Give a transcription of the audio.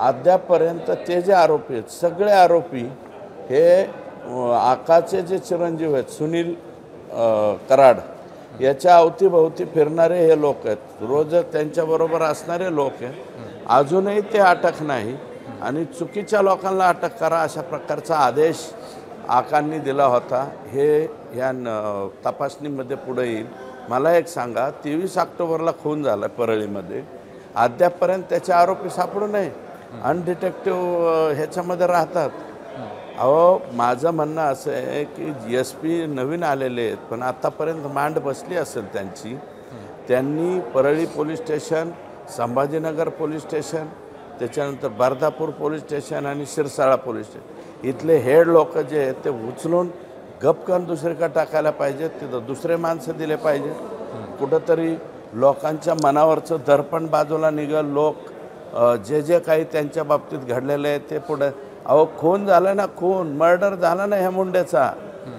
अद्यापपर्यंत ते जे आरोपी आहेत सगळे आरोपी हे आकाचे जे चिरंजीव आहेत सुनील कराड याच्या अवतीभोवती फिरणारे हे लोक आहेत, रोज त्यांच्याबरोबर असणारे लोक आहेत. अजूनही ते अटक नाही आणि चुकीच्या लोकांना अटक करा अशा प्रकारचा आदेश आकांनी दिला होता. हे ह्या तपासणीमध्ये पुढे येईल. मला एक सांगा, 23 ऑक्टोबरला खून झाला परळीमध्ये, अद्यापपर्यंत त्याचे आरोपी सापडू नये, अनडिटेक्टिव्ह ह्याच्यामध्ये राहतात. अहो, माझं म्हणणं असं आहे की SP नवीन आलेले आहेत, पण आत्तापर्यंत मांड बसली असेल त्यांची. त्यांनी Parli police station, Sambhajinagar police station, त्याच्यानंतर बर्दापूर पोलीस स्टेशन आणि शिरसाळा पोलीस स्टेशन इथले हेड लोक जे आहेत ते उचलून गपकन दुसरीकडे टाकायला पाहिजेत. तिथं दुसरे माणसं दिले पाहिजे. कुठंतरी लोकांच्या मनावरचं दर्पण बाजूला निघल. लोक जे जे काही त्यांच्या बाबतीत घडलेलं आहे ते पुढे. अहो, खून झाला ना, खून मर्डर झाला ना ह्या मुंडेचा.